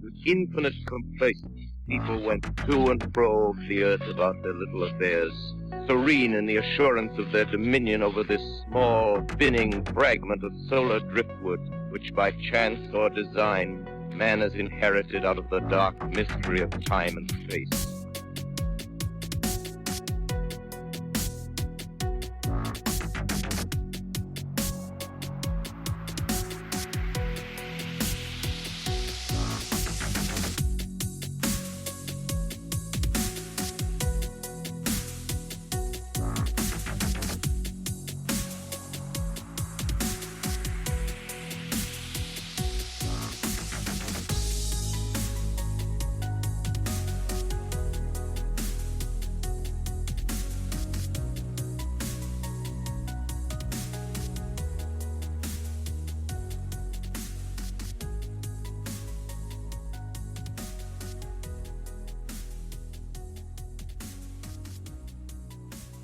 With infinite complacence, people went to and fro over the earth about their little affairs, serene in the assurance of their dominion over this small, spinning fragment of solar driftwood, which by chance or design man has inherited out of the dark mystery of time and space.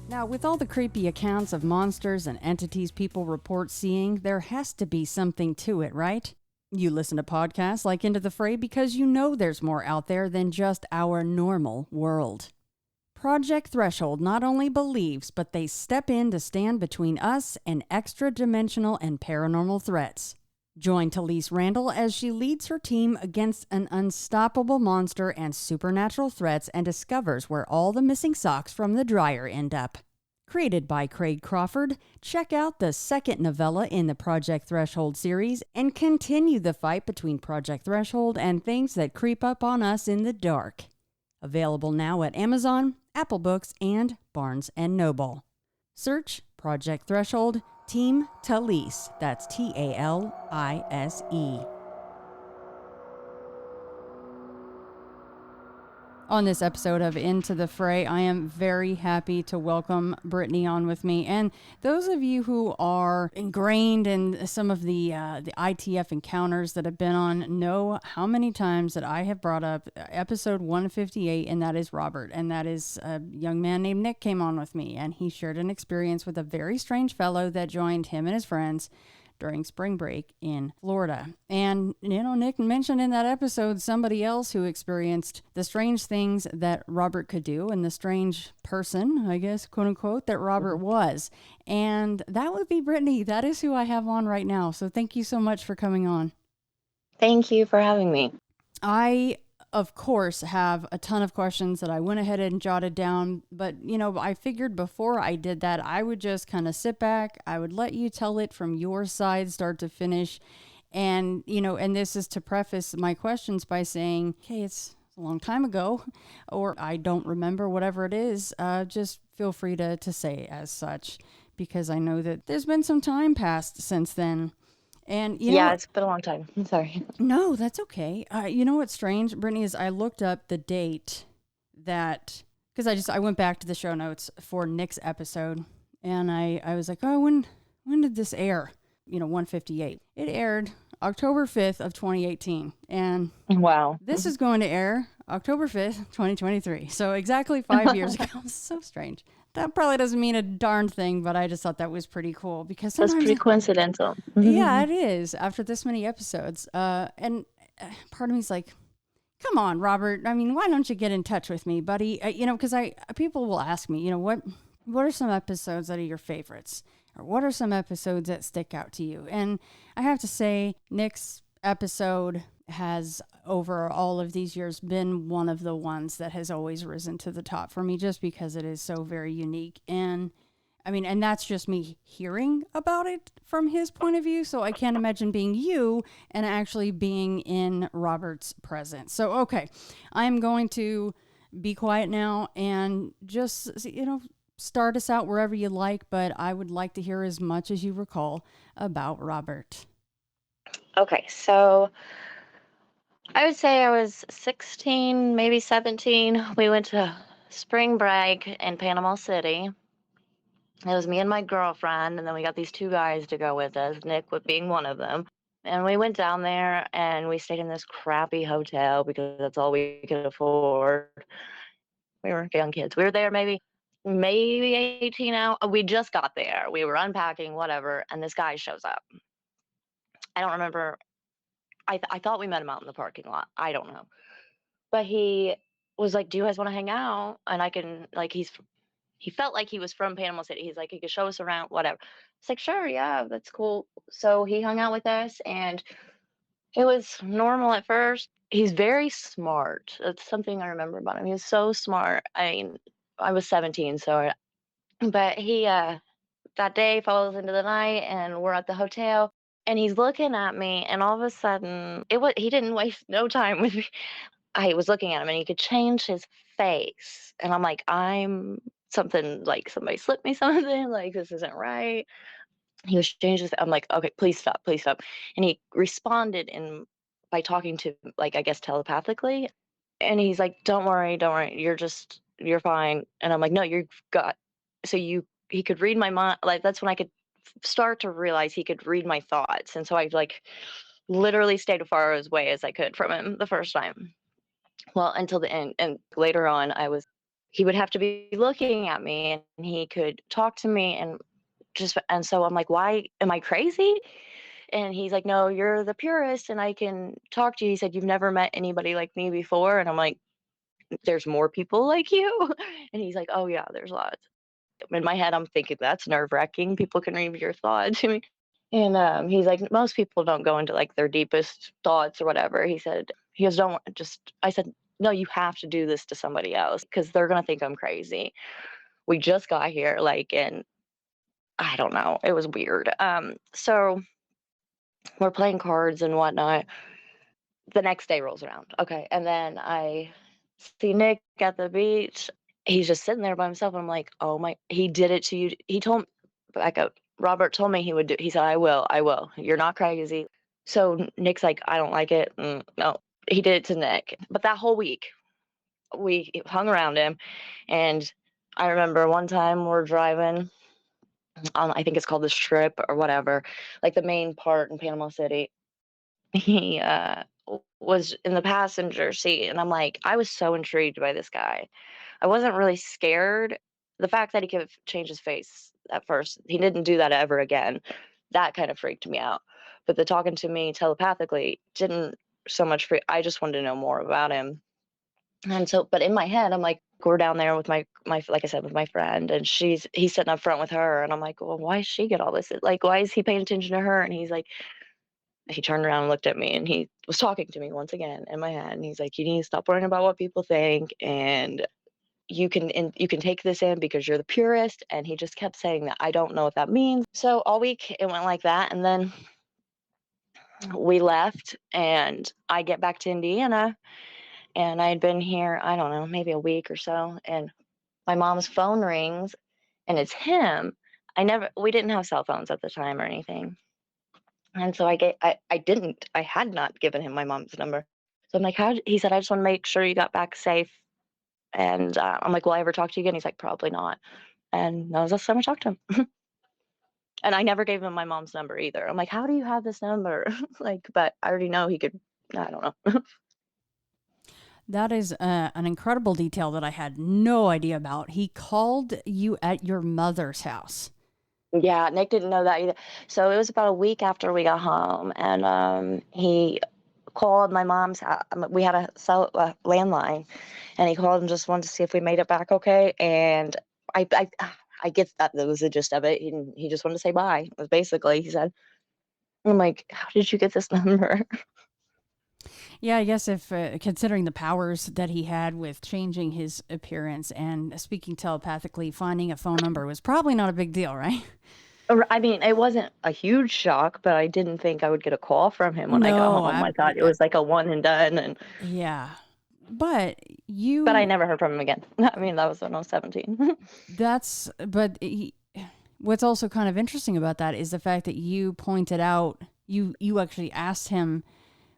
Now, with all the creepy accounts of monsters and entities people report seeing, there has to be something to it, right? You listen to podcasts like Into the Fray because you know there's more out there than just our normal world. Project Threshold not only believes, but they step in to stand between us and extra-dimensional and paranormal threats. Join Talise Randall as she leads her team against an unstoppable monster and supernatural threats and discovers where all the missing socks from the dryer end up. Created by Craig Crawford, check out the second novella in the Project Threshold series and continue the fight between Project Threshold and things that creep up on us in the dark. Available now at Amazon, Apple Books, and Barnes & Noble. Search Project Threshold Team Talise. That's Talise. On this episode of Into the Fray, I am very happy to welcome Brittany on with me. And those of you who are ingrained in some of the ITF encounters that have been on know how many times that I have brought up episode 158, and that is Robert. And that is a young man named Nick came on with me, and he shared an experience with a very strange fellow that joined him and his friends during spring break in Florida. And, Nick mentioned in that episode somebody else who experienced the strange things that Robert could do and the strange person, I guess, quote unquote, that Robert was. And that would be Brittany. That is who I have on right now. So thank you so much for coming on. Thank you for having me. I, of course, have a ton of questions that I went ahead and jotted down, but, I figured before I did that, I would just kind of sit back. I would let you tell it from your side, start to finish. And, and this is to preface my questions by saying, okay, it's a long time ago, or I don't remember, whatever it is, just feel free to say as such, because I know that there's been some time passed since then. And it's been a long time. I'm sorry. No, that's okay. You know what's strange, Brittany, is I looked up the date that, because I went back to the show notes for Nick's episode, and I was like, oh, when did this air? 158. It aired October 5th of 2018, and wow, this is going to air October 5th, 2023. So exactly 5 years ago. It's so strange. That probably doesn't mean a darn thing, but I just thought that was pretty cool because that's pretty coincidental. Yeah, it is after this many episodes. And part of me's like, come on, Robert. I mean, why don't you get in touch with me, buddy? Because people will ask me, what are some episodes that are your favorites? Or what are some episodes that stick out to you? And I have to say, Nick's episode has, over all of these years, been one of the ones that has always risen to the top for me, just because it is so very unique. And and that's just me hearing about it from his point of view. So I can't imagine being you and actually being in Robert's presence. So, okay, I'm going to be quiet now and just, start us out wherever you like, but I would like to hear as much as you recall about Robert. Okay, so I would say I was 16, maybe 17. We went to spring break in Panama City. It was me and my girlfriend, and then we got these two guys to go with us, Nick being one of them. And we went down there, and we stayed in this crappy hotel because that's all we could afford. We were young kids. We were there maybe 18 hours. We just got there. We were unpacking, whatever, and this guy shows up. I don't remember I thought we met him out in the parking lot. I don't know. But he was like, "Do you guys want to hang out?" And I can like he felt like he was from Panama City. He's like, he could show us around, whatever. It's like, sure, yeah, that's cool. So he hung out with us, and it was normal at first. He's very smart. That's something I remember about him. He was so smart. I mean, I was 17, but he that day falls into the night, and we're at the hotel, and he's looking at me, and all of a sudden, he didn't waste no time with me. I was looking at him, and he could change his face, and I'm like, I'm something like somebody slipped me something, like this isn't right. He was changing. I'm like, okay, please stop, please stop. And he responded in by talking to, like, I guess telepathically. And he's like, don't worry, you're fine. And I'm like, no, you've got. So he could read my mind. Like that's when I could start to realize he could read my thoughts. And so I like literally stayed as far away as I could from him the first time. Well, until the end. And later on, he would have to be looking at me, and he could talk to me, and so I'm like, why am I crazy? And he's like, no, you're the purist, and I can talk to you. He said, you've never met anybody like me before. And I'm like, there's more people like you. And he's like, oh yeah, there's lots. In my head, I'm thinking that's nerve-wracking. People can read your thoughts. I mean, and he's like, most people don't go into like their deepest thoughts or whatever. He goes, don't just. I said, no, you have to do this to somebody else because they're gonna think I'm crazy. We just got here, like, and I don't know. It was weird. So we're playing cards and whatnot. The next day rolls around. Okay. And then I see Nick at the beach. He's just sitting there by himself. And I'm like, oh my, he did it to you. He told me, back up. Robert told me he would do, he said, I will. You're not crazy. So Nick's like, I don't like it. No, he did it to Nick. But that whole week, we hung around him. And I remember one time we're driving on, I think it's called the Strip or whatever, like the main part in Panama City. He was in the passenger seat, and I'm like, I was so intrigued by this guy. I wasn't really scared. The fact that he could change his face at first, he didn't do that ever again. That kind of freaked me out. But the talking to me telepathically didn't so much freak. I just wanted to know more about him. And so, but in my head, I'm like, we're down there with my like I said, with my friend, and he's sitting up front with her, and I'm like, well, why does she get all this? Like, why is he paying attention to her? And he's like, he turned around and looked at me, and he was talking to me once again in my head, and he's like, you need to stop worrying about what people think, and you can take this in because you're the purist. And he just kept saying that. I don't know what that means. So all week it went like that, and then we left, and I get back to Indiana, and I had been here, I don't know, maybe a week or so, and my mom's phone rings, and it's him. We didn't have cell phones at the time or anything. And so I had not given him my mom's number. So I'm like, he said, I just want to make sure you got back safe. And I'm like, will I ever talk to you again? He's like, probably not. And that was the last time I talked to him. And I never gave him my mom's number either. I'm like, how do you have this number? Like, but I already know he could, I don't know. That is an incredible detail that I had no idea about. He called you at your mother's house. Yeah, Nick didn't know that either. So it was about a week after we got home, and he called my mom's house. We had a landline, and he called and just wanted to see if we made it back okay. And I get that was the gist of it. He just wanted to say bye. Was basically he said. I'm like, how did you get this number? Yeah, I guess if considering the powers that he had with changing his appearance and speaking telepathically, finding a phone number was probably not a big deal, right? I mean, it wasn't a huge shock, but I didn't think I would get a call from him when I got home. I thought it was like a one and done, and yeah. But I never heard from him again. I mean, that was when I was 17. What's also kind of interesting about that is the fact that you pointed out, you actually asked him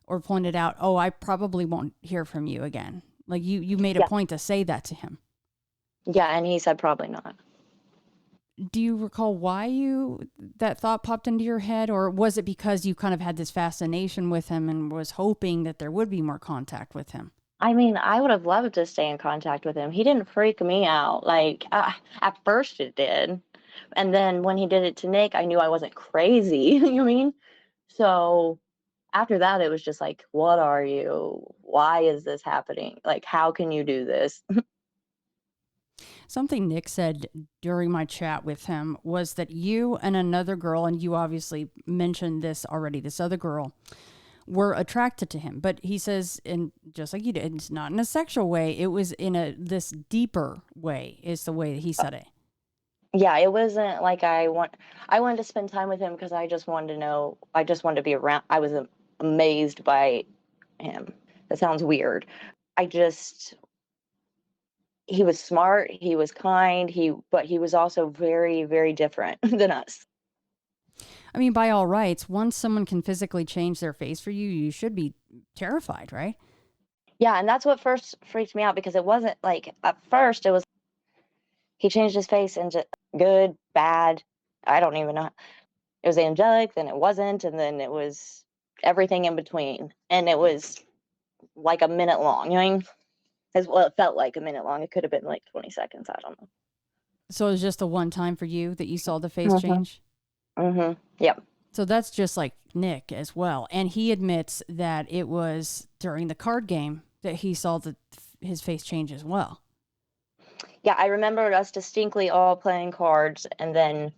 or pointed out, oh, I probably won't hear from you again. Like you made a point to say that to him. Yeah, and he said probably not. Do you recall why that thought popped into your head, or was it because you kind of had this fascination with him and was hoping that there would be more contact with him? I mean, I would have loved to stay in contact with him. He didn't freak me out. Like, at first it did. And then when he did it to Nick, I knew I wasn't crazy. You know what I mean? So after that, it was just like, what are you? Why is this happening? Like, how can you do this? Something Nick said during my chat with him was that you and another girl, and you obviously mentioned this already, this other girl, were attracted to him. But he says, and just like you did, it's not in a sexual way. It was in this deeper way, is the way that he said it. Yeah, it wasn't like I wanted to spend time with him because I just wanted to know, I just wanted to be around. I was amazed by him. That sounds weird. He was smart, he was kind, but he was also very, very different than us. I mean, by all rights, once someone can physically change their face for you, you should be terrified, right? Yeah, and that's what first freaked me out, because it wasn't like, at first it was, he changed his face and just good, bad, I don't even know. It was angelic, then it wasn't, and then it was everything in between. And it was like a minute long, you know? Well, it felt like a minute long. It could have been like 20 seconds. I don't know. So it was just a one time for you that you saw the face change? Mm-hmm. Yep. So that's just like Nick as well. And he admits that it was during the card game that he saw his face change as well. Yeah, I remember us distinctly all playing cards, and then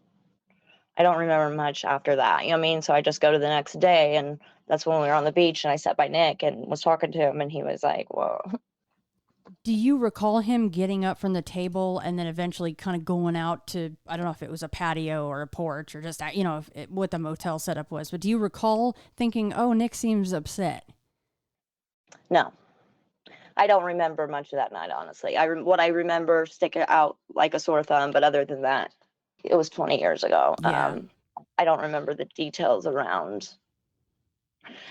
I don't remember much after that. You know what I mean? So I just go to the next day, and that's when we were on the beach, and I sat by Nick and was talking to him, and he was like, whoa. Do you recall him getting up from the table and then eventually kind of going out to, I don't know if it was a patio or a porch or just, what the motel setup was, but do you recall thinking, oh, Nick seems upset? No. I don't remember much of that night, honestly. What I remember sticking out like a sore thumb, but other than that, it was 20 years ago. Yeah. I don't remember the details around.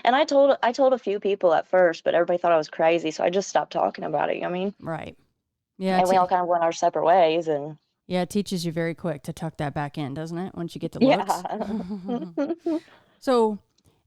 And I told a few people at first, but everybody thought I was crazy, so I just stopped talking about it. You know what I mean? Right. Yeah. And we all kind of went our separate ways. And yeah, it teaches you very quick to tuck that back in, doesn't it? Once you get the looks. yeah. So,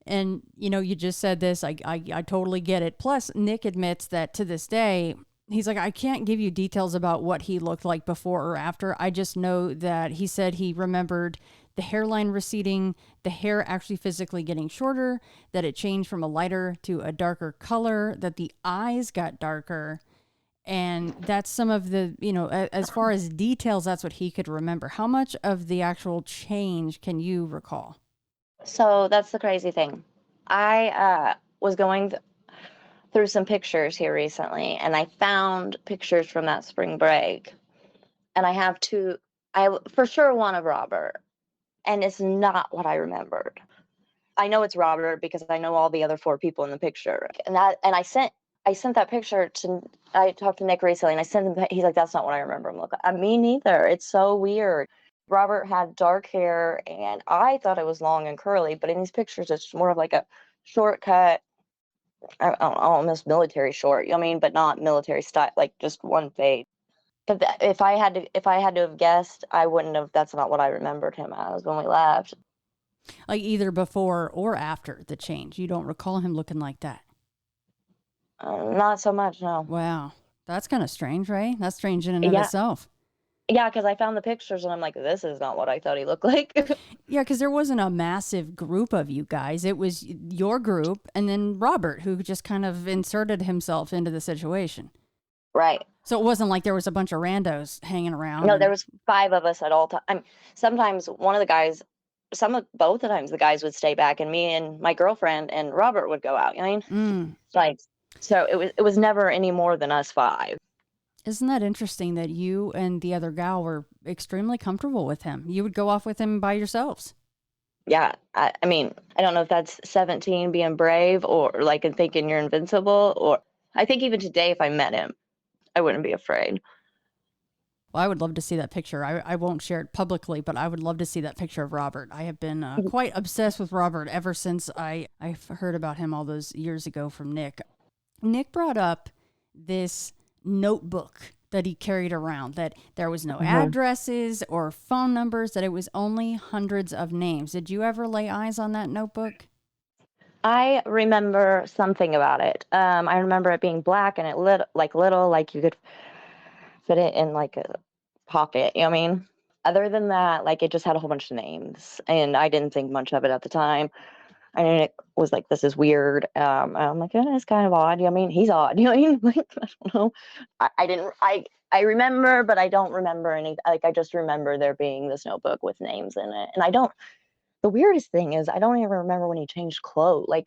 and you just said this. I totally get it. Plus, Nick admits that to this day, he's like, I can't give you details about what he looked like before or after. I just know that he said he remembered the hairline receding, the hair actually physically getting shorter, that it changed from a lighter to a darker color, that the eyes got darker. And that's some of the, as far as details, that's what he could remember. How much of the actual change can you recall? So that's the crazy thing. I was going through some pictures here recently, and I found pictures from that spring break. And I have two. I for sure one of Robert, and it's not what I remembered. I know it's Robert because I know all the other 4 people in the picture. And I sent that picture to. I talked to Nick recently, and I sent him. He's like, "That's not what I remember." I'm like, "Me neither. It's so weird." Robert had dark hair, and I thought it was long and curly, but in these pictures, it's more of like a shortcut. I don't know, almost military short. You know what I mean? But not military style, like just one fade. But if I had to have guessed, I wouldn't have. That's not what I remembered him as when we left. Like either before or after the change, you don't recall him looking like that. Not so much, no. Wow, that's kind of strange, right? That's strange in and of itself. Yeah, because I found the pictures and I'm like, this is not what I thought he looked like. Yeah, because there wasn't a massive group of you guys. It was your group and then Robert, who just kind of inserted himself into the situation. Right. So it wasn't like there was a bunch of randos hanging around. No, there was 5 of us at all times. Sometimes one of the guys, both the times the guys would stay back, and me and my girlfriend and Robert would go out. You know what I mean? Like, so it was never any more than us 5. Isn't that interesting that you and the other gal were extremely comfortable with him? You would go off with him by yourselves. Yeah. I mean, I don't know if that's 17 being brave or like and thinking you're invincible, or I think even today, if I met him, I wouldn't be afraid. Well, I would love to see that picture. I won't share it publicly, but I would love to see that picture of Robert. I have been quite obsessed with Robert ever since I heard about him all those years ago from Nick. Nick brought up this notebook that he carried around, that there was no addresses or phone numbers, that it was only hundreds of names. Did you ever lay eyes on that notebook? I remember something about it. I remember it being black and it little, like you could fit it in like a pocket. You know what I mean? Other than that, like it just had a whole bunch of names, and I didn't think much of it at the time. And it was like, this is weird. I'm like, oh, it's kind of odd. I mean, he's odd. You know what I mean? Like, I don't know. I remember, but I don't remember any. Like, I just remember there being this notebook with names in it. And the weirdest thing is, I don't even remember when he changed clothes. Like,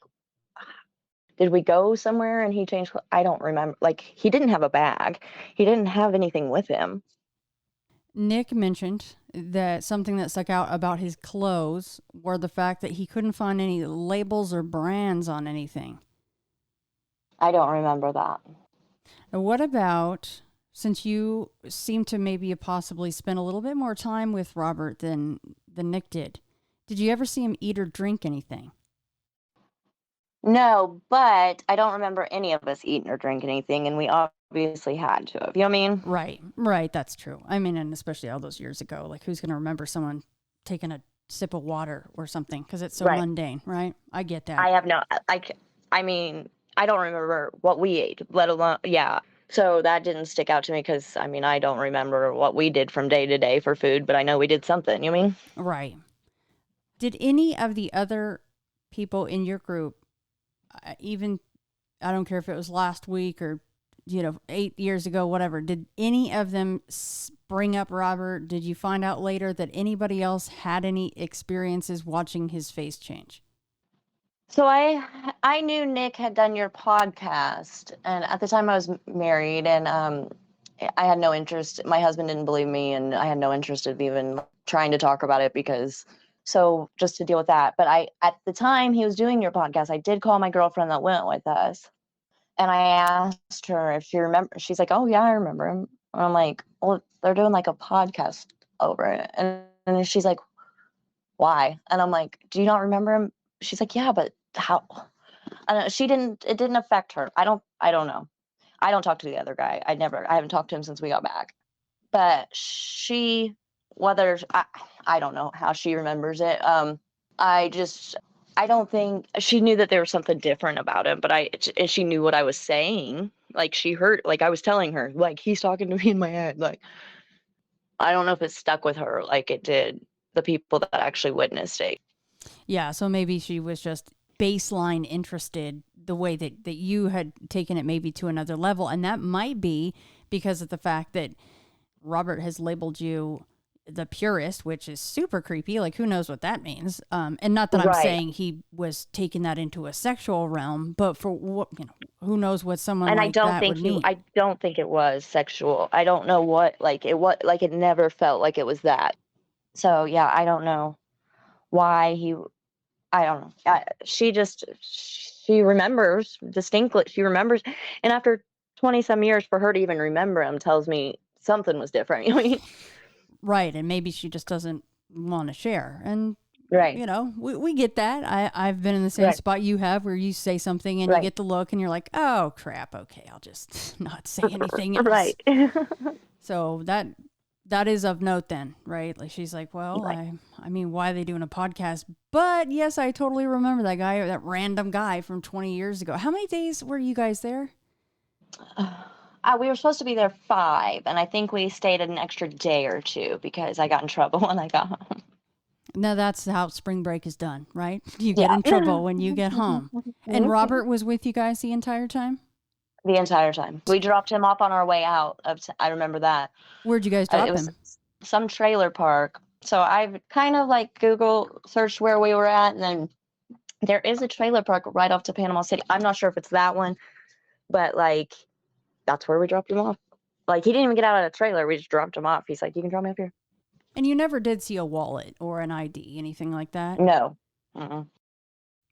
did we go somewhere and he changed clothes? I don't remember. Like, he didn't have a bag. He didn't have anything with him. Nick mentioned that something that stuck out about his clothes were the fact that he couldn't find any labels or brands on anything. I don't remember that. And what about, since you seem to maybe possibly spend a little bit more time with Robert than Nick did you ever see him eat or drink anything? No, but I don't remember any of us eating or drinking anything, and we obviously had to have. You know what I mean? Right. That's true. I mean, and especially all those years ago, like who's going to remember someone taking a sip of water or something because it's so mundane, right? I get that. I have no, I mean, I don't remember what we ate, let alone, yeah. So that didn't stick out to me because, I mean, I don't remember what we did from day to day for food, but I know we did something. You know what I mean? Right. Did any of the other people in your group, even, I don't care if it was last week or, 8 years ago, whatever, did any of them bring up Robert? Did you find out later that anybody else had any experiences watching his face change? So I knew Nick had done your podcast, and at the time I was married, and I had no interest. My husband didn't believe me, and I had no interest of even trying to talk about it so just to deal with that. But at the time he was doing your podcast, I did call my girlfriend that went with us, and I asked her if she remember. She's like, "Oh yeah, I remember him." And I'm like, "Well, they're doing like a podcast over it," and she's like, "Why?" And I'm like, "Do you not remember him?" She's like, "Yeah, but how?" I don't know. It didn't affect her. I don't know. I don't talk to the other guy. I haven't talked to him since we got back. But I don't know how she remembers it. I don't think she knew that there was something different about him, and she knew what I was saying. Like, she heard, like, I was telling her, like, he's talking to me in my head. Like, I don't know if it stuck with her like it did the people that actually witnessed it. Yeah, so maybe she was just baseline interested the way that you had taken it maybe to another level. And that might be because of the fact that Robert has labeled you the purist, which is super creepy. Like, who knows what that means? And not that I'm saying he was taking that into a sexual realm, but for what, who knows what someone like that would mean. I don't think it was sexual. I don't know what, it never felt like it was that. So yeah, I don't know why I don't know. She remembers distinctly. She remembers, and after 20 some years, for her to even remember him tells me something was different. You know what I mean? Right, and maybe she just doesn't want to share. And right, we get that. I've been in the same spot you have, where you say something and you get the look, and you're like, "Oh crap, okay, I'll just not say anything else." Right. So that is of note then, right? Like, she's like, "Well, I mean, why are they doing a podcast?" But yes, I totally remember that guy, that random guy from 20 years ago. How many days were you guys there? We were supposed to be there 5, and I think we stayed an extra day or 2 because I got in trouble when I got home. Now that's how spring break is done, right? You get in trouble when you get home. And Robert was with you guys the entire time? The entire time. We dropped him off on our way out. I remember that. Where'd you guys drop him? Some trailer park. So I've kind of like Google searched where we were at, and then there is a trailer park right off to Panama City. I'm not sure if it's that one, but like, that's where we dropped him off. Like, he didn't even get out of the trailer. We just dropped him off. He's like, "You can drop me up here." And you never did see a wallet or an ID, anything like that? No.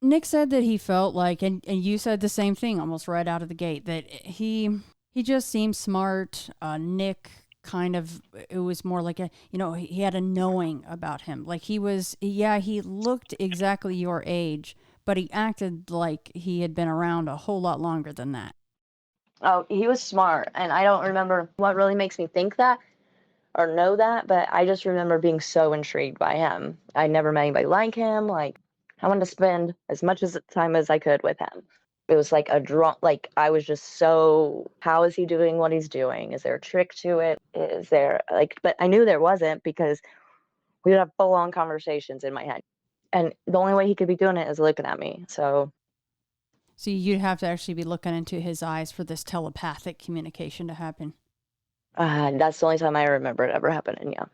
Nick said that he felt like, and you said the same thing almost right out of the gate, that he just seemed smart. Nick kind of, it was more like he had a knowing about him. Like, he looked exactly your age, but he acted like he had been around a whole lot longer than that. Oh, he was smart, and I don't remember what really makes me think that or know that, but I just remember being so intrigued by him. I never met anybody like him. Like, I wanted to spend as much time as I could with him. It was like I was just so, how is he doing what he's doing? Is there a trick to it? Is there, but I knew there wasn't, because we would have full-on conversations in my head And the only way he could be doing it is looking at me. So you'd have to actually be looking into his eyes for this telepathic communication to happen. That's the only time I remember it ever happening, yeah.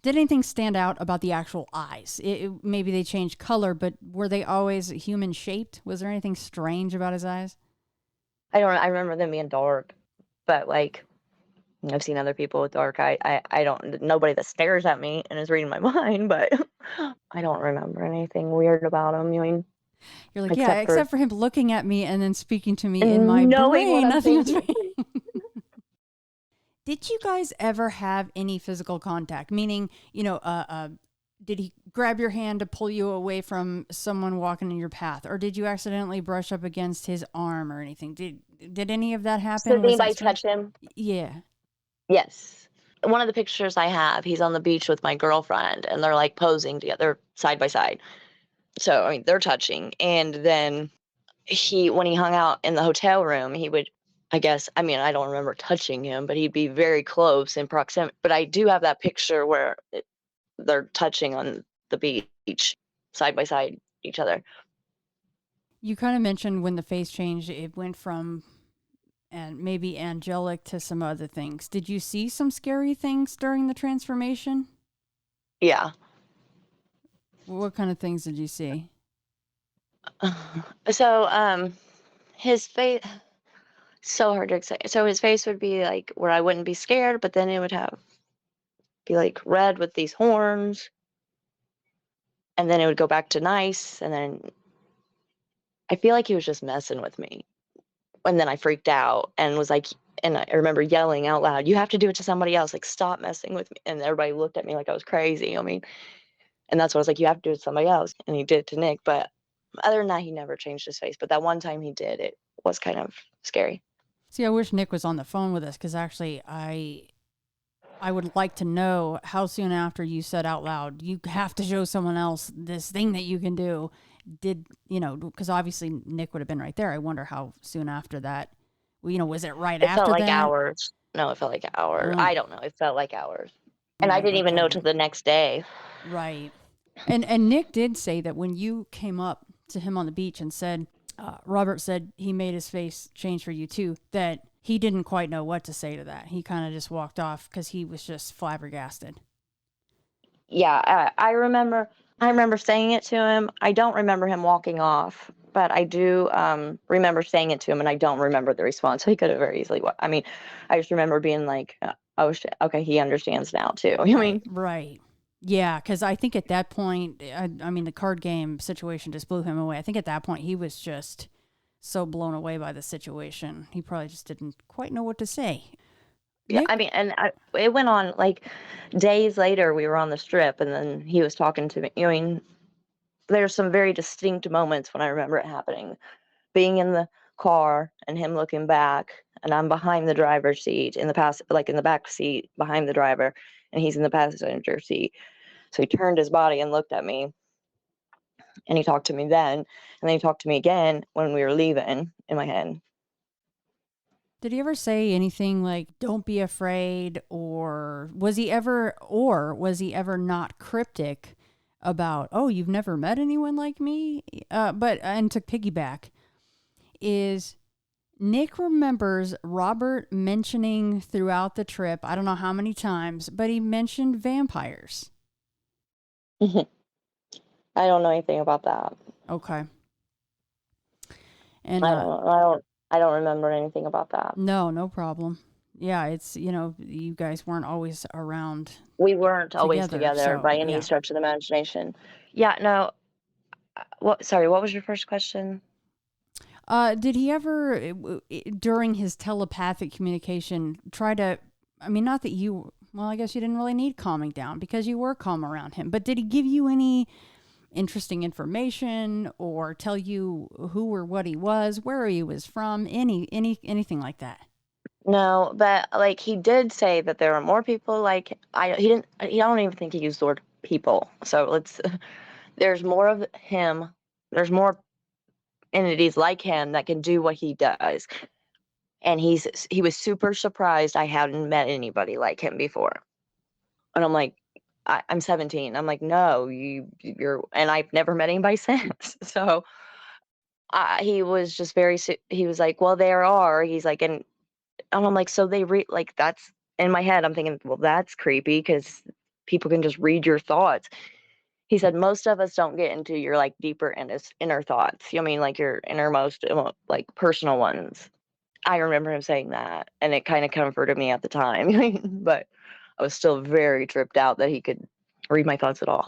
Did anything stand out about the actual eyes? Maybe they changed color, but were they always human shaped? Was there anything strange about his eyes? I remember them being dark, but like I've seen other people with dark eye. I don't, nobody that stares at me and is reading my mind, but I don't remember anything weird about him. You mean, you're like, except for him looking at me and then speaking to me in my knowing brain, nothing was thinking. Did you guys ever have any physical contact? Meaning, did he grab your hand to pull you away from someone walking in your path? Or did you accidentally brush up against his arm or anything? Did any of that happen? Did anybody touch him? Yeah. Yes. One of the pictures I have, he's on the beach with my girlfriend and they're like posing together side by side. So, I mean, they're touching. And then when he hung out in the hotel room, he would, I guess, I mean, I don't remember touching him, but he'd be very close in proximity. But I do have that picture where they're touching on the beach side by side each other. You kind of mentioned when the face changed, it went from and maybe angelic to some other things. Did you see some scary things during the transformation? Yeah. What kind of things did you see? So, his face, so hard to explain. So his face would be like where I wouldn't be scared, but then it would be like red with these horns, and then it would go back to nice, and then I feel like he was just messing with me. And then I freaked out and was like, and I remember yelling out loud, "You have to do it to somebody else, like stop messing with me." And everybody looked at me like I was crazy. I mean, and that's what I was like, "You have to do it to somebody else." And he did it to Nick, but other than that, he never changed his face. But that one time he did, it was kind of scary. See, I wish Nick was on the phone with us, because actually I would like to know how soon after you said out loud, "You have to show someone else this thing that you can do." Because obviously Nick would have been right there. I wonder how soon after that, was it right after that? It felt like hours. No, it felt like hours. I don't know. It felt like hours. And I didn't even know till the next day. Right. And Nick did say that when you came up to him on the beach and said, Robert said he made his face change for you too, that he didn't quite know what to say to that. He kind of just walked off because he was just flabbergasted. Yeah, I remember saying it to him. I don't remember him walking off, but I do remember saying it to him, and I don't remember the response. So he could have very easily. I mean, I just remember being like, "Oh shit, okay, he understands now too." You mean? Right. Yeah, because I think at that point, I mean, the card game situation just blew him away. I think at that point he was just so blown away by the situation. He probably just didn't quite know what to say. Yeah, I mean, and it went on like days later. We were on the strip, and then he was talking to me. I mean, there's some very distinct moments when I remember it happening. Being in the car and him looking back, and I'm behind the driver's seat in the back seat behind the driver, and he's in the passenger seat. So he turned his body and looked at me, and he talked to me then, and then he talked to me again when we were leaving in my head. Did he ever say anything like, "Don't be afraid," or was he ever not cryptic about, "Oh, you've never met anyone like me"? And to piggyback, is Nick remembers Robert mentioning throughout the trip, I don't know how many times, but he mentioned vampires. I don't know anything about that. Okay. And I don't remember anything about that. No problem. Yeah, it's, you guys weren't always around. We weren't always together by any stretch of the imagination. Yeah, no. Sorry, what was your first question? Did he ever, during his telepathic communication, try to, I mean, not that you, well, I guess you didn't really need calming down because you were calm around him, but did he give you any interesting information or tell you who or what he was, where he was from, anything like that? No, but like he did say that there are more people like I don't even think he used the word people. So there's more of him. There's more entities like him that can do what he does. And he was super surprised I hadn't met anybody like him before. And I'm like, I'm 17. I'm like, no, you're, and I've never met anybody since. So he was just he was like, well, there are. He's like, and I'm like, so they read, like, that's in my head. I'm thinking, well, that's creepy because people can just read your thoughts. He said, most of us don't get into your like deeper inner thoughts. You know what I mean, like your innermost, like personal ones. I remember him saying that, and it kind of comforted me at the time. But I was still very tripped out that he could read my thoughts at all.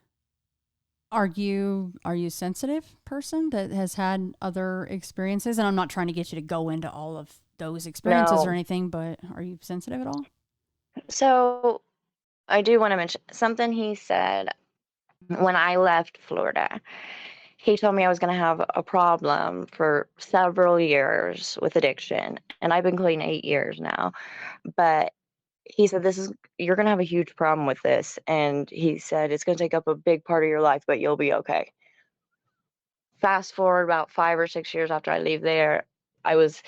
Are you a sensitive person that has had other experiences? And I'm not trying to get you to go into all of those experiences or No. anything, but are you sensitive at all? So I do want to mention something he said when I left Florida. He told me I was going to have a problem for several years with addiction, and I've been clean 8 years now. But he said, you're going to have a huge problem with this. And he said, it's going to take up a big part of your life, but you'll be okay. Fast forward about 5 or 6 years after I leave there, I was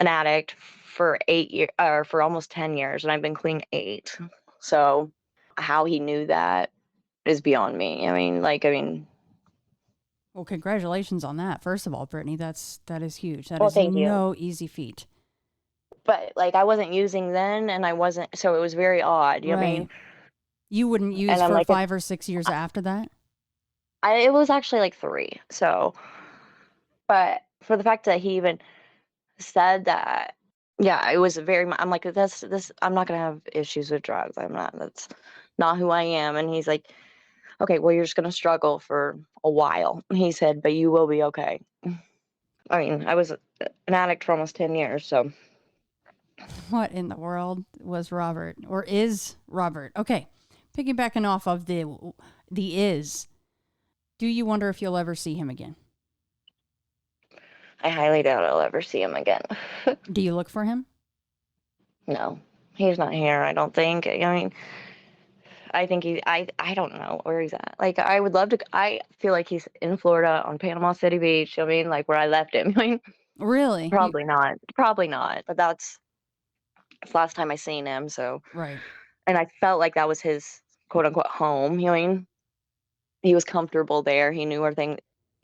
an addict for 8 years, or for almost 10 years, and I've been clean 8. So how he knew that is beyond me. Well, congratulations on that. First of all, Brittany, that is huge. That Well, is thank you. no easy feat. But like I wasn't using then, and I wasn't, so it was very odd. You know what I mean? Right. You wouldn't use And I'm for like, 5 or 6 years after that? it was actually like 3. So, but for the fact that he even said that, yeah, it was I'm like, this, I'm not gonna have issues with drugs. I'm not. That's not who I am. And he's like, okay, well, you're just gonna struggle for a while. He said, but you will be okay. I mean, I was an addict for almost 10 years, so. What in the world was Robert or is Robert? Okay. Piggybacking off of the is, do you wonder if you'll ever see him again? I highly doubt I'll ever see him again. Do you look for him? No, he's not here. I don't think. I mean, I think I don't know where he's at. Like, I would love to. I feel like he's in Florida on Panama City Beach. I mean, like where I left him. I mean, Really? probably not. Probably not. But that's the last time I seen him. So, Right. and I felt like that was his quote unquote home. You know what I mean? He was comfortable there. He knew everything.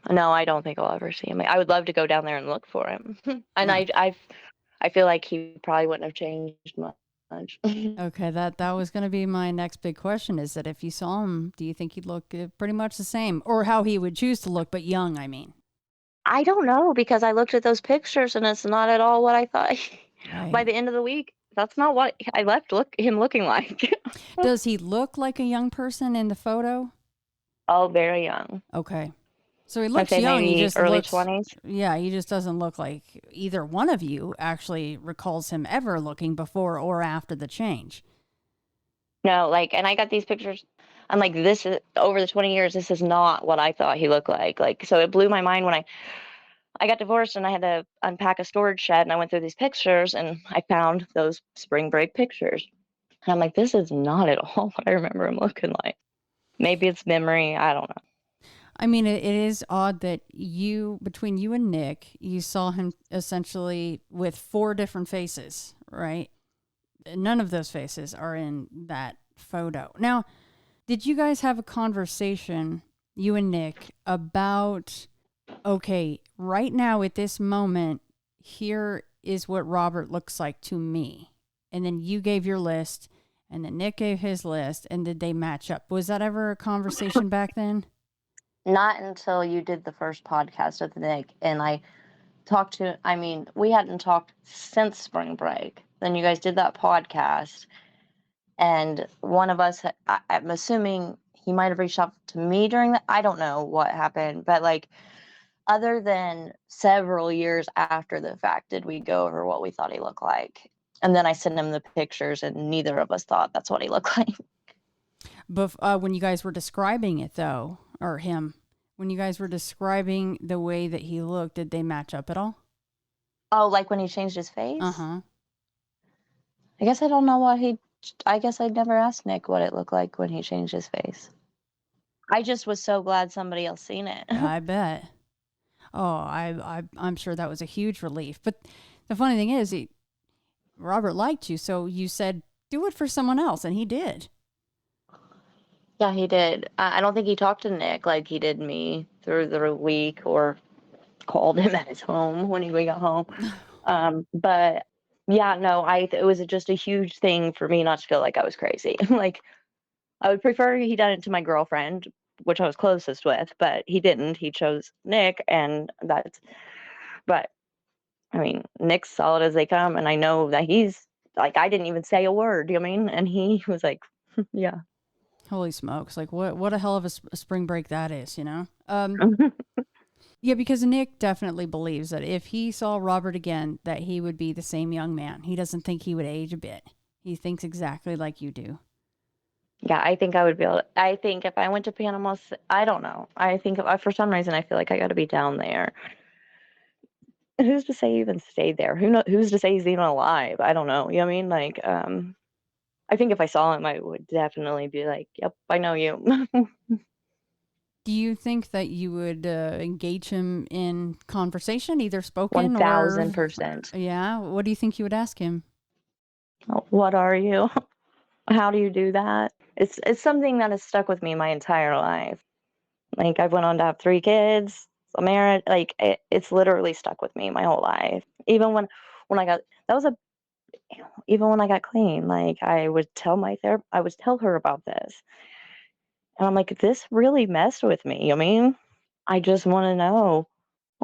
No, I don't think I'll ever see him. I would love to go down there and look for him. And No. I feel like he probably wouldn't have changed much. Okay, that was going to be my next big question, is that if you saw him, do you think he'd look pretty much the same, or how he would choose to look, but young, I mean? I don't know, because I looked at those pictures and it's not at all what I thought. By Right. the end of the week, that's not what I left him looking like. Does he look like a young person in the photo? Oh, very young. Okay. So he I'd looks say young. He maybe just early looks, 20s. yeah, he just doesn't look like either one of you actually recalls him ever looking before or after the change. No, like, and I got these pictures. I'm like, this is over the 20 years. This is not what I thought he looked like. Like, so it blew my mind when I got divorced and I had to unpack a storage shed, and I went through these pictures and I found those spring break pictures. And I'm like, this is not at all what I remember him looking like. Maybe it's memory. I don't know. I mean, it is odd that between you and Nick, you saw him essentially with 4 different faces, right? None of those faces are in that photo. Now, did you guys have a conversation, you and Nick, about, okay, right now at this moment, here is what Robert looks like to me? And then you gave your list, and then Nick gave his list, and did they match up? Was that ever a conversation back then? Not until you did the first podcast with Nick and I I mean, we hadn't talked since spring break. Then you guys did that podcast, and one of us, I'm assuming he might have reached out to me during that. I don't know what happened, but like, other than several years after the fact, did we go over what we thought he looked like. And then I sent him the pictures, and neither of us thought that's what he looked like. But when you guys were describing it, though, or him, when you guys were describing the way that he looked, did they match up at all? Oh, like when he changed his face? Uh-huh. I guess I don't know I guess I'd never asked Nick what it looked like when he changed his face. I just was so glad somebody else seen it. I bet. Oh, I'm sure that was a huge relief. But the funny thing is, Robert liked you, so you said, do it for someone else, and he did. Yeah, he did. I don't think he talked to Nick like he did me through the week or called him at his home when we got home. But yeah, no, it was just a huge thing for me not to feel like I was crazy. Like, I would prefer he done it to my girlfriend, which I was closest with, but he didn't. He chose Nick, and but I mean, Nick's solid as they come, and I know that he's like, I didn't even say a word, you know what I mean? And he was like, yeah. Holy smokes! Like what a hell of a spring break that is, you know. Yeah, because Nick definitely believes that if he saw Robert again, that he would be the same young man. He doesn't think he would age a bit. He thinks exactly like you do. Yeah, I think I would be able to, I think if I went to Panama, I don't know. I think for some reason I feel like I got to be down there. Who's to say he even stayed there? Who's to say he's even alive? I don't know. You know what I mean? Like, I think if I saw him, I would definitely be like, "Yep, I know you." Do you think that you would engage him in conversation, either One spoken or, thousand percent. yeah? What do you think you would ask him? What are you? How do you do that? It's something that has stuck with me my entire life. Like, I've went on to have 3 kids, a marriage. Like, it's literally stuck with me my whole life. Even when I got that was a even when I got clean, like, I would tell her about this. And I'm like, this really messed with me. I mean, I just want to know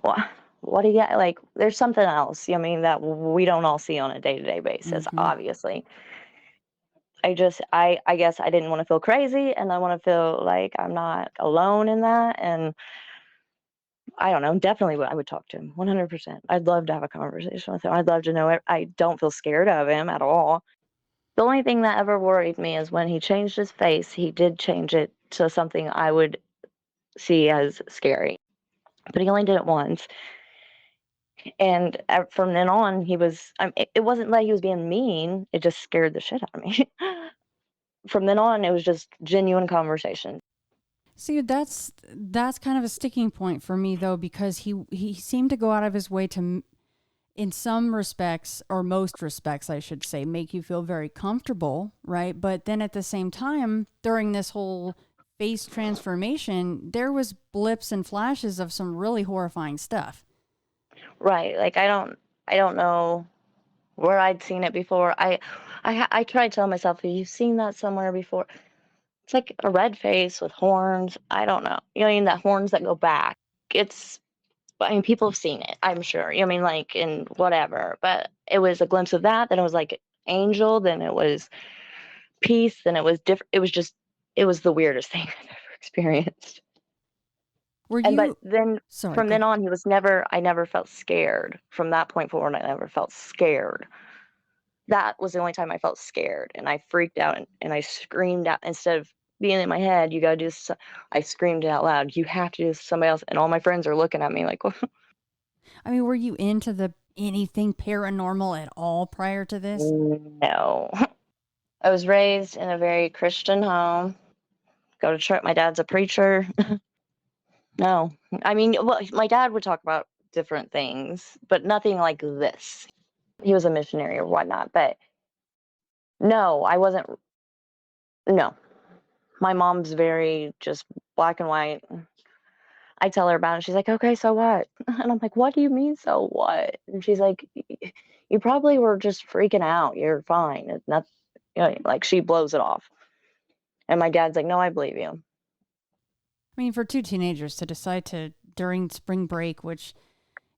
what, what do you get? Like, there's something else, you know what I mean, that we don't all see on a day to day basis, Mm-hmm. obviously. I guess I didn't want to feel crazy, and I want to feel like I'm not alone in that. And I don't know, definitely I would talk to him 100%. I'd love to have a conversation with him. I'd love to know it. I don't feel scared of him at all. The only thing that ever worried me is when he changed his face, he did change it to something I would see as scary. But he only did it once. And from then on, it wasn't like he was being mean. It just scared the shit out of me. From then on, it was just genuine conversation. See, that's kind of a sticking point for me though, because he seemed to go out of his way to, in some respects, or most respects, I should say, make you feel very comfortable, right? But then at the same time, during this whole face transformation, there was blips and flashes of some really horrifying stuff. Right. Like, I don't know where I'd seen it before. I tried telling myself, have you seen that somewhere before? It's like a red face with horns. I don't know. You know what I mean? The horns that go back. It's, I mean, people have seen it, I'm sure. You know what I mean? Like, in whatever. But it was a glimpse of that. Then it was like angel. Then it was peace. Then it was different. It was the weirdest thing I've ever experienced. Were But you then sorry, from go then ahead. on, I never felt scared. From that point forward, I never felt scared. That was the only time I felt scared, and I freaked out, and I screamed out instead of being in my head. You gotta do this. I screamed out loud. You have to do this to somebody else, and all my friends are looking at me like, I mean, were you into the anything paranormal at all prior to this? no. I was raised in a very Christian home. Go to church. My dad's a preacher. No, I mean, well, my dad would talk about different things, but nothing like this. He was a missionary or whatnot, but no, I wasn't. No, my mom's very just black and white. I tell her about it. She's like, okay, so what? And I'm like, what do you mean, so what? And she's like, you probably were just freaking out. You're fine. It's not, you know, like, she blows it off. And my dad's like, no, I believe you. I mean, for two teenagers to decide to, during spring break, which,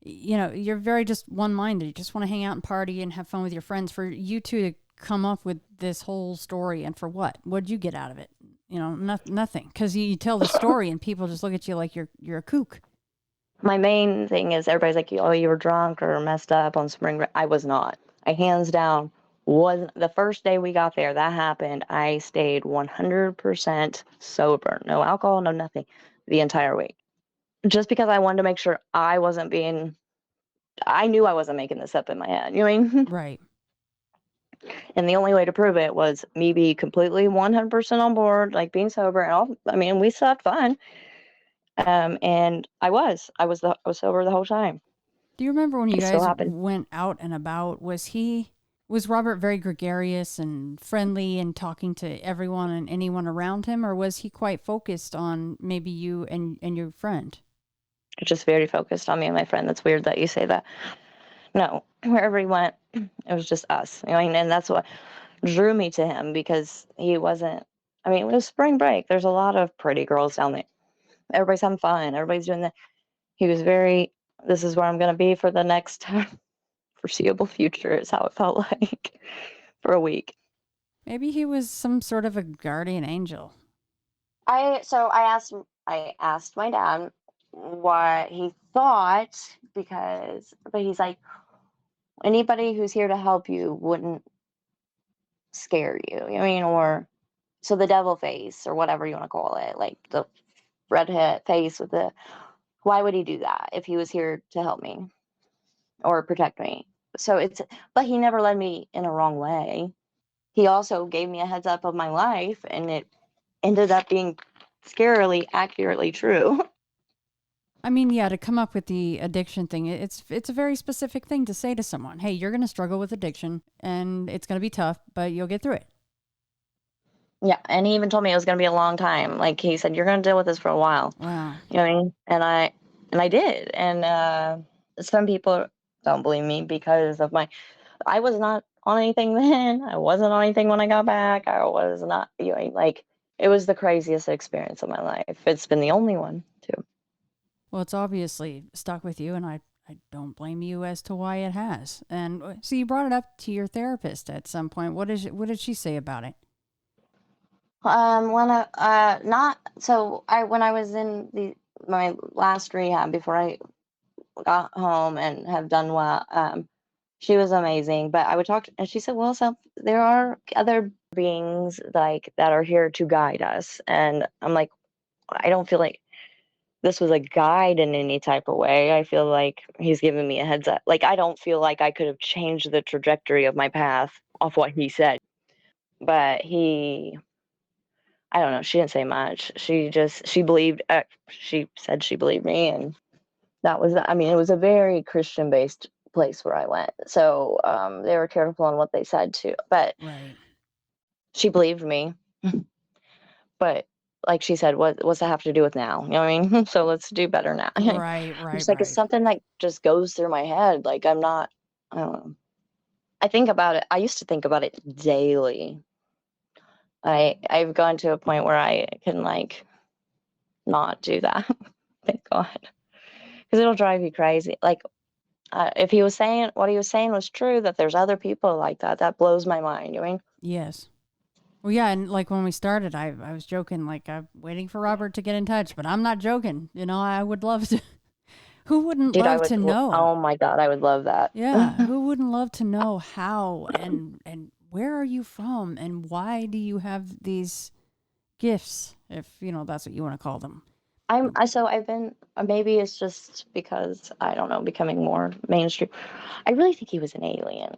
you know, you're very just one minded, you just want to hang out and party and have fun with your friends, for you two to come up with this whole story, and for what? What'd you get out of it? You know, nothing. Because you tell the story and people just look at you like you're a kook. My main thing is everybody's like, oh, you were drunk or messed up on spring break. I was not. I hands down wasn't. The first day we got there, that happened. I stayed 100% sober. No alcohol, no nothing the entire week. Just because I wanted to make sure I knew I wasn't making this up in my head. You know what I mean? Right. And the only way to prove it was me be completely 100% on board, like being sober and all. I mean, we still had fun. And I was sober the whole time. Do you remember when you It still guys happened. went out and about? Was he Was Robert very gregarious and friendly and talking to everyone and anyone around him, or was he quite focused on maybe you and your friend? Just very focused on me and my friend. That's weird that you say that. No, wherever he went, it was just us. And that's what drew me to him, because he wasn't. I mean, it was spring break. There's a lot of pretty girls down there. Everybody's having fun. Everybody's doing that. He was very. This is where I'm going to be for the next foreseeable future. Is how it felt like for a week. Maybe he was some sort of a guardian angel. I asked my dad what he thought, but he's like, anybody who's here to help you wouldn't scare you. Or so the devil face, or whatever you want to call it, like the redhead face with the. Why would he do that if he was here to help me or protect me? But he never led me in a wrong way. He also gave me a heads up of my life, and it ended up being scarily accurately true. I mean, yeah, to come up with the addiction thing, it's a very specific thing to say to someone. Hey, you're going to struggle with addiction, and it's going to be tough, but you'll get through it. Yeah, and he even told me it was going to be a long time. Like, he said, you're going to deal with this for a while. Wow. You know what I mean? And I did. And some people don't believe me because of I was not on anything then. I wasn't on anything when I got back. I was not, like, it was the craziest experience of my life. It's been the only one, too. Well, it's obviously stuck with you, and I don't blame you as to why it has. And so you brought it up to your therapist at some point. What did she say about it? When I not so I when I was in my last rehab before I got home and have done well, she was amazing. But I would talk, and she said, "Well, so there are other beings like that are here to guide us." And I'm like, I don't feel like this was a guide in any type of way. I feel like he's giving me a heads up. Like, I don't feel like I could have changed the trajectory of my path off what he said, but I don't know. She didn't say much. She believed. She said she believed me, and that was. I mean, it was a very Christian based place where I went, so they were careful on what they said too. But Right. she believed me. But like she said, what's that have to do with now? You know what I mean? So let's do better now. Right, It's like, it's right. something that just goes through my head. Like, I'm not. I don't know. I think about it. I used to think about it daily. I've gone to a point where I can, like, not do that. Thank God, because it'll drive you crazy. Like, if he was saying what he was saying was true, that there's other people like that, that blows my mind. You know what I mean? Yes. Well, yeah, and like when we started, I was joking, like I'm waiting for Robert to get in touch, but I'm not joking. I would love to. Who wouldn't Dude, I love would. to know? Oh my God, I would love that. Yeah, who wouldn't love to know how and where are you from and why do you have these gifts, if that's what you want to call them. I've been, maybe it's just because, I don't know, becoming more mainstream. I really think he was an alien.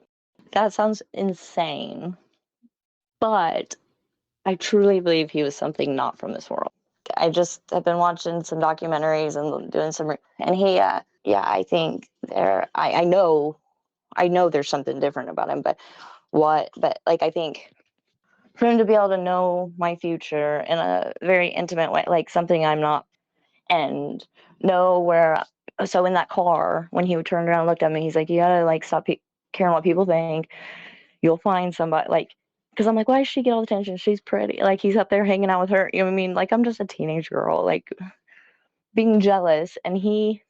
That sounds insane, but I truly believe he was something not from this world. I've been watching some documentaries and doing and yeah, I think I know there's something different about him, but like, I think for him to be able to know my future in a very intimate way, like something I'm not, and know where. So in that car, when he turned around and looked at me, he's like, "You gotta, like, stop caring what people think. You'll find somebody." Like, because I'm like, why does she get all the attention? She's pretty. Like, he's up there hanging out with her. You know what I mean? Like, I'm just a teenage girl, like, being jealous, and he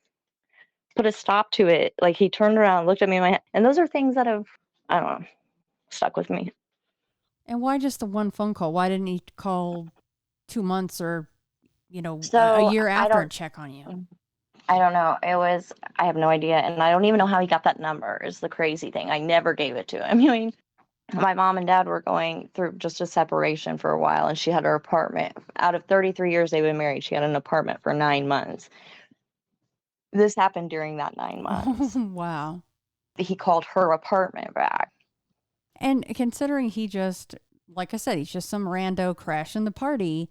put a stop to it. Like, he turned around, looked at me in my head, and those are things that have, I don't know, stuck with me. And why just the one phone call? Why didn't he call 2 months or a So year after and check on you? I don't know. I have no idea. And I don't even know how he got that number, is the crazy thing. I never gave it to him. I mean, my mom and dad were going through just a separation for a while, and she had her apartment. Out of 33 years they've been married, she had an apartment for 9 months. This happened during that 9 months. Wow. He called her apartment back. And considering he just, like I said, he's just some rando crashing the party,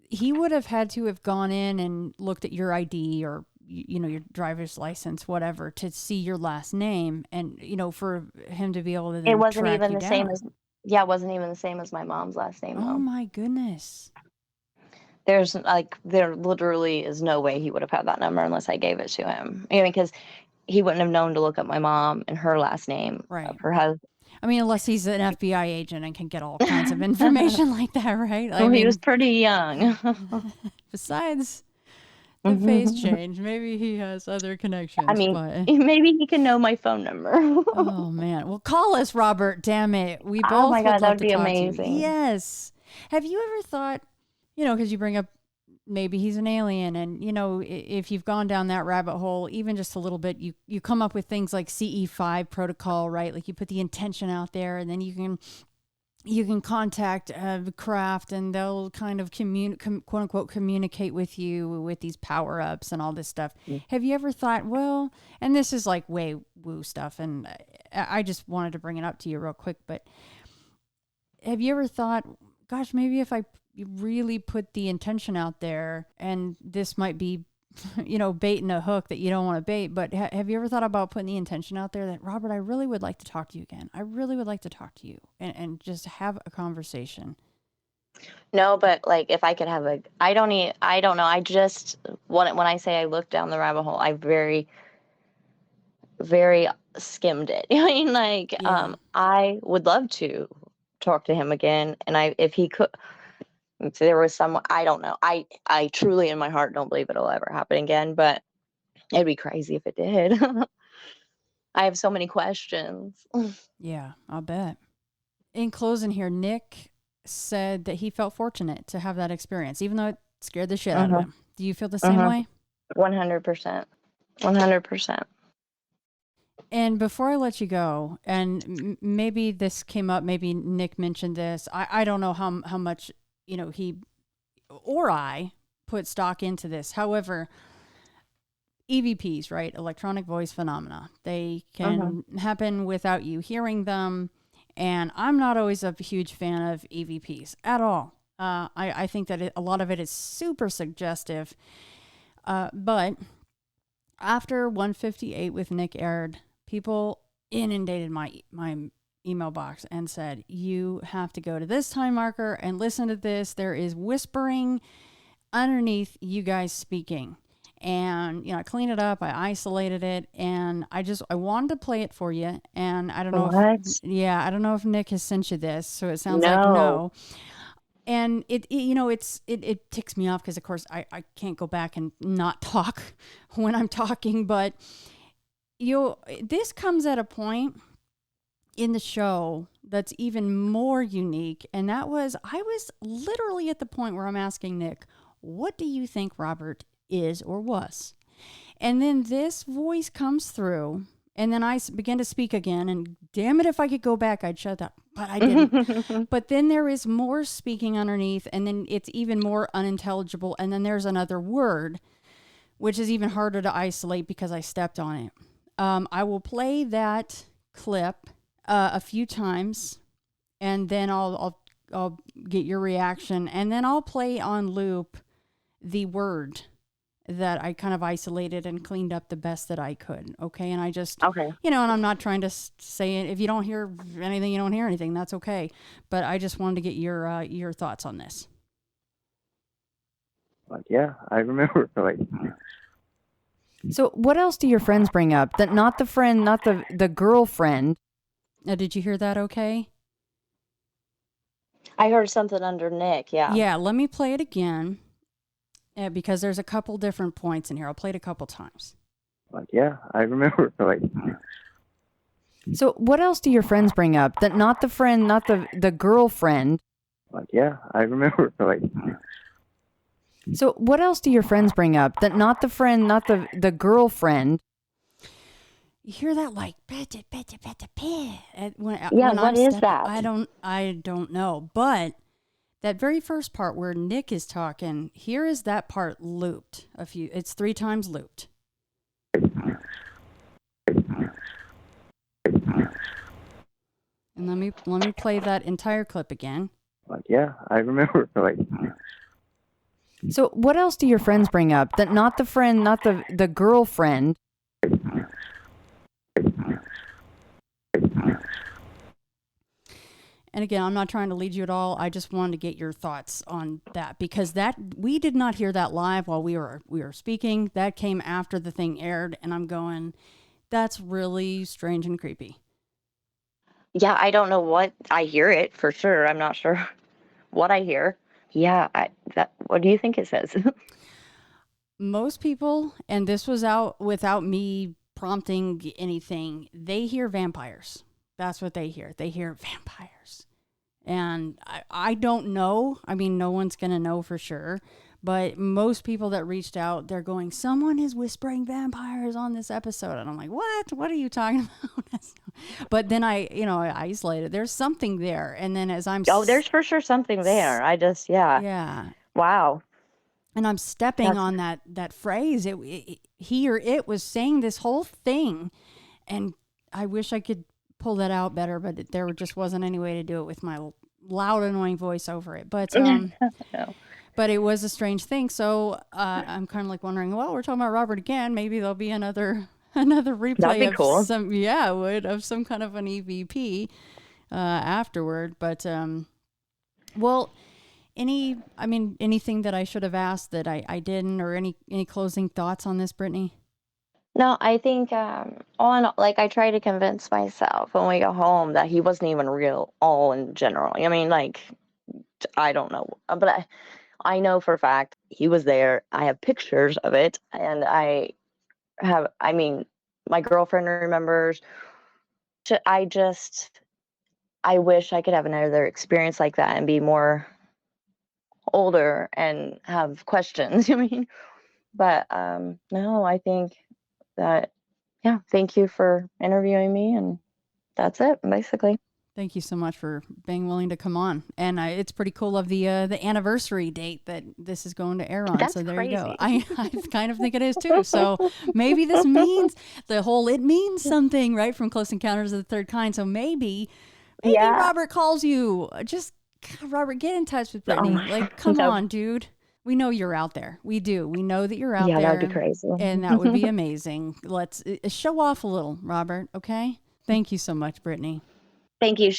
he would have had to have gone in and looked at your ID or, your driver's license, whatever, to see your last name, and for him to be able to It then wasn't track even you the same down. as, yeah, it wasn't even the same as my mom's last name, Oh though. my goodness. There literally is no way he would have had that number unless I gave it to him. I mean, because he wouldn't have known to look up my mom and her last name Right. of her husband. I mean, unless he's an FBI agent and can get all kinds of information like that, right? Well, he was pretty young. Besides the face change, maybe he has other connections. I mean, but... maybe he can know my phone number. Oh man, well, call us, Robert. Damn it, we both Oh my God, would that love would to be talk amazing. to you. Yes. Have you ever thought, because you bring up maybe he's an alien, and if you've gone down that rabbit hole even just a little bit, you come up with things like CE5 protocol, right? Like you put the intention out there, and then you can contact the craft, and they'll kind of quote unquote communicate with you with these power ups and all this stuff. Have you ever thought, well, and this is like way woo stuff, and I just wanted to bring it up to you real quick, but have you ever thought, gosh, maybe if I really put the intention out there, and this might be, baiting a hook that you don't want to bait, but have you ever thought about putting the intention out there that, Robert, I really would like to talk to you again. I really would like to talk to you and just have a conversation. No, but like if I could have I don't know. I just, when I say I looked down the rabbit hole, I very, very skimmed it. I mean, like, Yeah. I would love to talk to him again. And if he could, if there was some, I don't know. I truly in my heart don't believe it'll ever happen again, but it'd be crazy if it did. I have so many questions. Yeah, I'll bet. In closing here, Nick said that he felt fortunate to have that experience, even though it scared the shit out of him. Do you feel the same way? 100%. 100%. And before I let you go, and maybe this came up, maybe Nick mentioned this. I don't know how much, he or I put stock into this. However, EVPs, right? Electronic voice phenomena. They can happen without you hearing them. And I'm not always a huge fan of EVPs at all. I think that a lot of it is super suggestive. But after 158 with Nick aired, people inundated my email box and said, you have to go to this time marker and listen to this. There is whispering underneath you guys speaking. And, I cleaned it up, I isolated it, and I wanted to play it for you. And I don't know I don't know if Nick has sent you this, so it sounds like no. And it ticks me off because, of course, I can't go back and not talk when I'm talking, but this comes at a point in the show that's even more unique. And that was, I was literally at the point where I'm asking Nick, what do you think Robert is or was? And then this voice comes through, and then I began to speak again, and damn it, if I could go back, I'd shut up, but I didn't. But then there is more speaking underneath, and then it's even more unintelligible, and then there's another word, which is even harder to isolate because I stepped on it. I will play that clip a few times, and then I'll get your reaction, and then I'll play on loop the word that I kind of isolated and cleaned up the best that I could. Okay. And I just, and I'm not trying to say it. If you don't hear anything, you don't hear anything. That's okay. But I just wanted to get your thoughts on this. Like, yeah, I remember. Like, so what else do your friends bring up? That not the friend, not the girlfriend. Did you hear that okay? I heard something under Nick. Yeah. Yeah. Let me play it again. Because there's a couple different points in here. I'll play it a couple times. Like, yeah, I remember. Like, so what else do your friends bring up? That not the friend, not the girlfriend. Like, yeah, I remember. Like, so what else do your friends bring up? That not the friend, not the girlfriend. You hear that like What is that? I don't know, but that very first part where Nick is talking, here is that part looped it's 3 times looped. And let me play that entire clip again. Like, yeah, I remember. Like, So what else do your friends bring up? That not the friend, not the girlfriend. And again, I'm not trying to lead you at all. I just wanted to get your thoughts on that, because that we did not hear that live while we were speaking. That came after the thing aired, and I'm going, that's really strange and creepy. Yeah, I don't know what I hear it for sure. I'm not sure what I hear. Yeah, what do you think it says? Most people, and this was out without me prompting anything, they hear vampires. That's what they hear. They hear vampires. And I don't know. I mean, no one's going to know for sure. But most people that reached out, they're going, someone is whispering vampires on this episode. And I'm like, what? What are you talking about? But then I isolated. There's something there. And then as I'm... Oh, there's for sure something there. Yeah. Wow. And I'm stepping on that phrase. He or it was saying this whole thing. And I wish I could pull that out better, but there just wasn't any way to do it with my loud, annoying voice over it. But No. But it was a strange thing. So I'm kind of like wondering, well, we're talking about Robert again. Maybe there'll be another replay. That'd be of cool. of some kind of an EVP afterward. But well, anything that I should have asked that I didn't, or any closing thoughts on this, Brittany? No, I think I try to convince myself when we go home that he wasn't even real all in general. I mean, like, I don't know, but I know for a fact he was there. I have pictures of it, and my girlfriend remembers. I wish I could have another experience like that and be more older and have questions. But no, I think that, yeah, thank you for interviewing me, and that's it, basically. Thank you so much for being willing to come on. And it's pretty cool of the anniversary date that this is going to air on. That's so there crazy. you go. I kind of think it is too. So maybe this means it means something, right? From Close Encounters of the Third Kind. So maybe Yeah. Robert calls you. Robert, get in touch with Brittany. Like, come on, dude. We know you're out there. We do. We know that you're out there. Yeah, that would be crazy. And that would be amazing. Let's show off a little, Robert. Okay. Thank you so much, Brittany. Thank you.